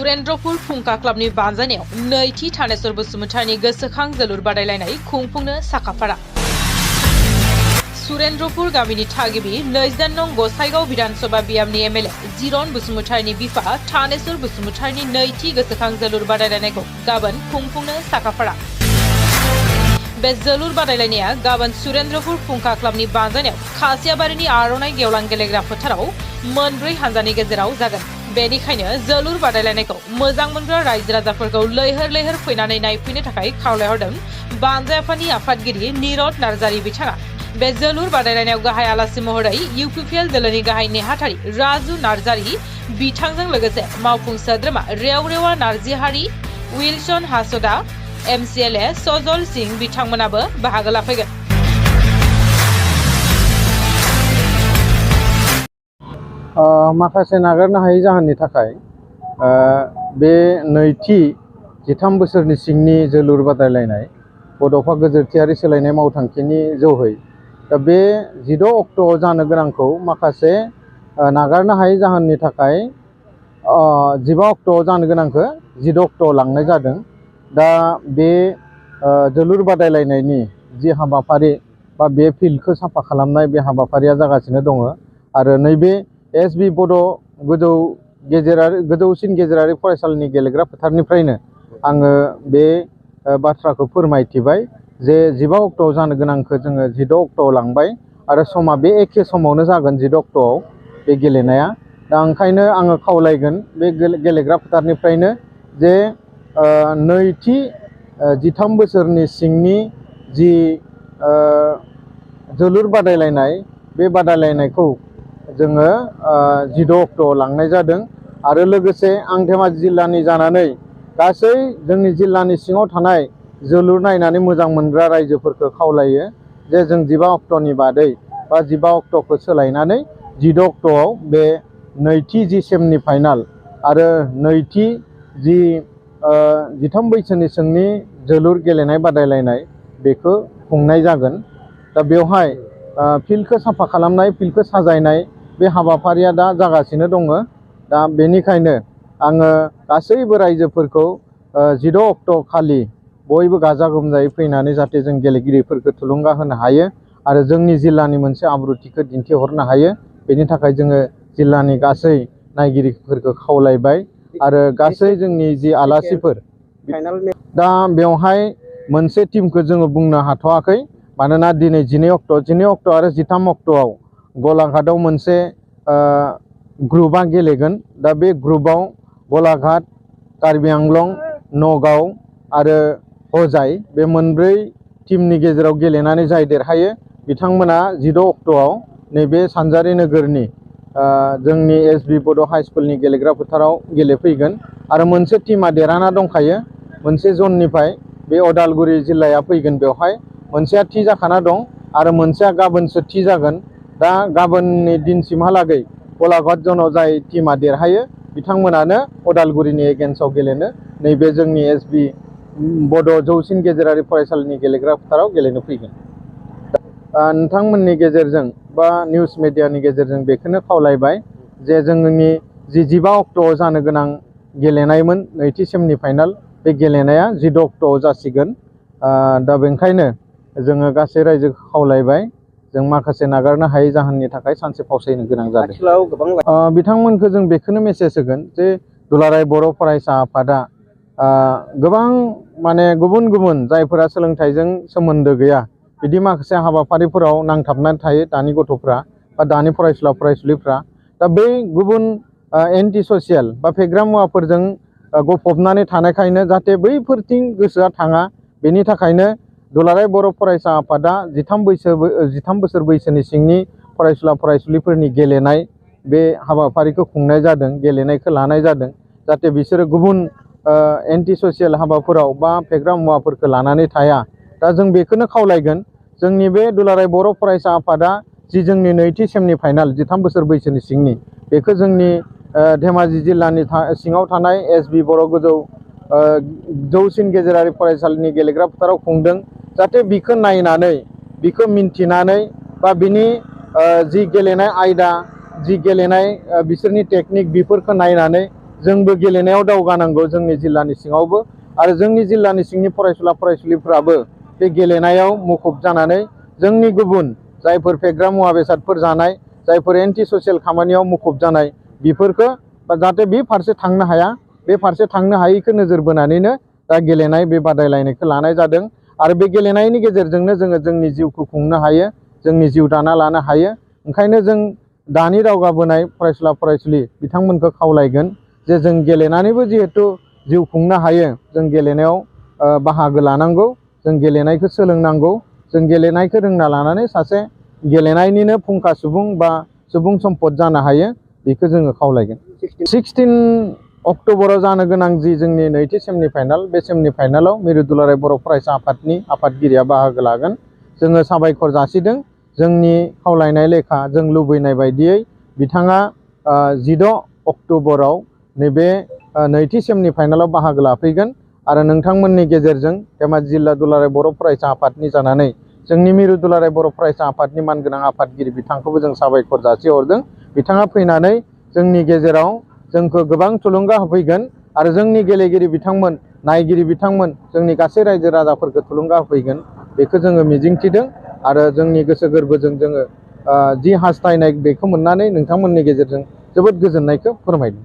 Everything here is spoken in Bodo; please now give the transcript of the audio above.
सुरेन्द्रपुर फुंखा क्लाबनि बानजायनायाव नैथि थानेश्वर बसुमतारिनि गोसोखां जोलुर बादायलायनाय खुंफुंनो साखाफारा। सुरेन्द्रपुर गामिनि थागिबि 29 नं गसाइगाव विधानसभा बियामनि एमएलए जिरन बसुमतारिनि बिफा थानेश्वर बसुमतारिनि नैथि गोसोखां जोलुर बादायलायनायखौ गाबोन खुंफुंनो साखाफारा। बे जोलुर बादायलायनाया गाबोन सुरेन्द्रपुर फुंखा क्लाबनि बानजायनायाव खासियाबारिनि आर'नाइ गेवलां गेलेग्रा फोथाराव मोनब्रै हानजानि गेजेराव जागोन। बेनिखायनो जोलुर बादायलायनायखौ मोजां मोनग्रा रायजो राजाफोरखौ लैहोर लैहोर फैनानै नायफैनो थाखाय खावलायहरदों बानजाय आफादनि आफादगिरि निरद नार्जारि बिथाङा। बे जोलुर बादायलायनायाव गाहाय आलासि महरै इउपिपिएल दोलोनि गाहाय नेहाथारि राजु नार्जारि बिथांजों लोगोसे मावफुं सोद्रोमा रेवरेवा नार्जिहारि, विल्सन हासदा, एमसिएलए सजल सिंह बिथांमोनाबो बाहागो लाफैगोन। माखासे नागारनो हायै जाहोननि थाखाय बे नैथि 13 बोसोरनि सिंनि जोलुर बादायलायनाय बड'फा गोजोरथियारि सोलायनाय मावथांखिनि जोहै दा बे 16 अक्ट'आव जानो गोनांखौ माखासे नागारनो हायै जाहोननि थाखाय 15 अक्ट'आव जानो गोनांखौ 16 अक्ट'आव लांनाय जादों। दा बे जोलुर बादायलायनायनि जि हाबाफारि बा बे फिल्डखौ साफा खालामनाय बे हाबाफारिया जागासिनो दङ आरो नैबे एसबि बड' गोजौसिन गेजेरारि फरायसालिनि गेलेग्रा फोथारनिफ्रायनो आङो बे बाथ्राखौ फोरमायथिबाय जे 15 अक्ट'आव जानो गोनांखौ जोङो 16 अक्ट'आव लांबाय आरो समा बे एखे समावनो जागोन 16 अक्ट'आव बे गेलेनाया। दा ओंखायनो आङो खावलायगोन बे गेलेग्रा फोथारनिफ्रायनो जे नैथि 13 बोसोरनि सिंनि जि जोलुर बादायलायनाय बे बादायलायनायखौ जोङो 16 अक्ट'आव लांनाय जादों आरो लोगोसे आं धेमाजि जिल्लानि जानानै गासै जोंनि जिल्लानि सिङाव थानाय जोलुर नायनानै मोजां मोनग्रा रायजोफोरखौ खावलायो जे जों 15 अक्ट'नि बादै बा 15 अक्ट'खौ सोलायनानै 16 अक्ट'आव बे नैथि जि सेमनि फाइनाल आरो नैथि जि 13 बैसोनि सिंनि जोलुर गेलेनाय बादायलायनाय बेखौ खुंनाय जागोन। दा बेवहाय फिल्डखौ साफा खालामनाय, फिल्डखौ साजायनाय बे हाबाफारिया दा जागासिनो दङ। दा बेनिखायनो आङो गासैबो रायजोफोरखौ 16 अक्ट' खालि बयबो गाजा गोमजायै फैनानै जाहाथे जों गेलेगिरिफोरखौ थुलुंगा होनो हायो आरो जोंनि जिल्लानि मोनसे आब्रुथिखौ दिन्थिहरनो हायो। बेनि थाखाय जोङो जिल्लानि गासै नायगिरिफोरखौ खावलायबाय आरो गासै जोंनि जि आलासिफोर दा बेवहाय मोनसे टीमखौ जोङो बुंनो हाथ'वाखै मानोना दिनै 12 अक्ट' आरो 13 अक्ट'आव गलाघाटआव मोनसे ग्रुपआ गेलेगोन। दा बे ग्रुपआव गलाघाट, कार्बि आंलं, नगाव आरो हजाय बे मोनब्रै टीमनि गेजेराव गेलेनानै जाय देरहायो बिथांमोना 16 अक्ट'आव नैबे सानजारि नोगोरनि जोंनि एसबि बड' हाइ स्कुलनि गेलेग्रा फोथाराव गेलेफैगोन आरो मोनसे टीमा देरहाना दंखायो मोनसे जननिफ्राय बे अदालगुरि जिल्लाया फैगोन। बेवहाय मोनसेया थि जाखाना दं आरो मोनसेया गाबोनसो थि जागोन। दा गाबोननि दिनसिमहालागै गलाघाट जनाव जाय टीमा देरहायो बिथांमोनानो अदालगुरिनि एगेन्स्टआव गेलेनो नैबे जोंनि एसबि बड' जौसिन गेजेरारि फरायसालिनि गेलेग्रा फोथाराव गेलेनो फैगोन। नोंथांमोननि गेजेरजों बा निउस मिडियानि गेजेरजों बेखौनो खावलायबाय जे जोंनि जि 15 अक्ट'आव जानो गोनां गेलेनायमोन नैथि सेमनि फाइनाल बे गेलेनाया 16 अक्ट'आव जासिगोन। दा बेनिखायनो जोङो गासै रायजोखौ खावलायबाय जों माखासे नागारनो हायै जाहोननि थाखाय सानसे फावसायनो गोनां जादों। बिथांमोनखौ जों बेखौनो मेसेज होगोन जे दुलाराय बर' फरायसा आफादा गोबां माने गुबुन गुबुन जायफोरा सोलोंथाइजों सोमोन्दो गैया बिदि माखासे हाबाफारिफोराव नांथाबनानै थायो दानि गथ'फ्रा बा दानि फरायसुला फरायसुलिफ्रा। दा बै गुबुन एन्टि ससियेल बा फेग्रा मुवाफोरजों गफबनानै थानायखायनो जाहाथे बैफोरथिं गोसोआ थाङा बेनि थाखायनो दुलाराय बर' फरायसा आफादा 13 बोसोर बैसोनि सिंनि फरायसुला फरायसुलिफोरनि गेलेनाय बे हाबाफारिखौ खुंनाय जादों, गेलेनायखौ लानाय जादों जाहाथे बिसोरो गुबुन एन्टि ससियेल हाबाफोराव बा फेग्रा मुवाफोरखौ लानानै थाया। दा जों बेखौनो खावलायगोन जोंनि बे दुलाराय बर' फरायसा आफादा जि जोंनि नैथि सेमनि फाइनाल 13 बोसोर बैसोनि सिंनि बेखौ जोंनि धेमाजि जिल्लानि सिङाव थानाय एसबि बर' जौसिन गेजेरारि फरायसालिनि गेलेग्रा फोथाराव खुंदों जाहाथे बिखौ नायनानै बिखौ मिन्थिनानै बा बिनि जि गेलेनाय आयदा जि गेलेनाय बिसोरनि टेकनिक बेफोरखौ नायनानै जोंबो गेलेनायाव दावगानांगौ जोंनि जिल्लानि सिङावबो आरो जोंनि जिल्लानि सिंनि फरायसुला फरायसुलिफ्राबो बे गेलेनायाव मुखुब जानानै जोंनि गुबुन जायफोर फेग्रा मुवा बेसादफोर जानाय जायफोर एन्टि ससियेल खामानियाव मुखुब जानाय बेफोरखौ जाहाथे बे फारसे थांनो हाया बे फारसे थांनो हायैखौ नोजोर बोनानैनो दा गेलेनाय बे बादायलायनायखौ लानाय जादों आरो बे गेलेनायनि गेजेरजोंनो जोङो जोंनि जिउखौ खुंनो हायो जोंनि जिउ दाना लानो हायो ओंखायनो जों दानि दावगाबोनाय फरायसुला फरायसुलि बिथांमोनखौ खावलायगोन जे जों गेलेनानैबो जिहेथु जिउ खुंनो हायो जों गेलेनायाव बाहागो लानांगौ जों गेलेनायखौ सोलोंनांगौ जों गेलेनायखौ रोंना लानानै सासे गेलेनायनिनो फुंखा सुबुं बा सुबुं सम्पद जानो हायो बेखौ जोङो खावलायगोन 16 अक्ट'बराव जानो गोनां जि जोंनि नैथि सेमनि फाइनाल बे सेमनि फाइनालाव मिरु दुलाराय बर' फरायसा आफादनि आफादगिरिया बाहागो लागोन जोङो साबायखर जासिदों जोंनि खावलायनाय लेखा जों लुबैनाय बायदियै बिथाङा 16 अक्ट'बराव नैबे नैथि सेमनि फाइनालाव बाहागो लाफैगोन आरो नोंथांमोननि गेजेरजों धेमाजि जिल्ला दुलाराय बर' फरायसा आफादनि जानानै जोंनि मिरु दुलाराय बर' फरायसा आफादनि मानगोनां आफादगिरि बिथांखौबो जों साबायखर जासिहरदों बिथाङा फैनानै जोंनि गेजेराव जोंखौ गोबां थुलुंगा होफैगोन आरो जोंनि गेलेगिरि बिथांमोन नायगिरि बिथांमोन जोंनि गासै रायजो राजाफोरखौ थुलुंगा होफैगोन बेखौ जोङो मिजिंथिदों आरो जोंनि गोसो गोरबोजों जोङो जि हास्थायनाय बेखौ मोननानै नोंथांमोननि गेजेरजों जोबोद गोजोननायखौ फोरमायदों।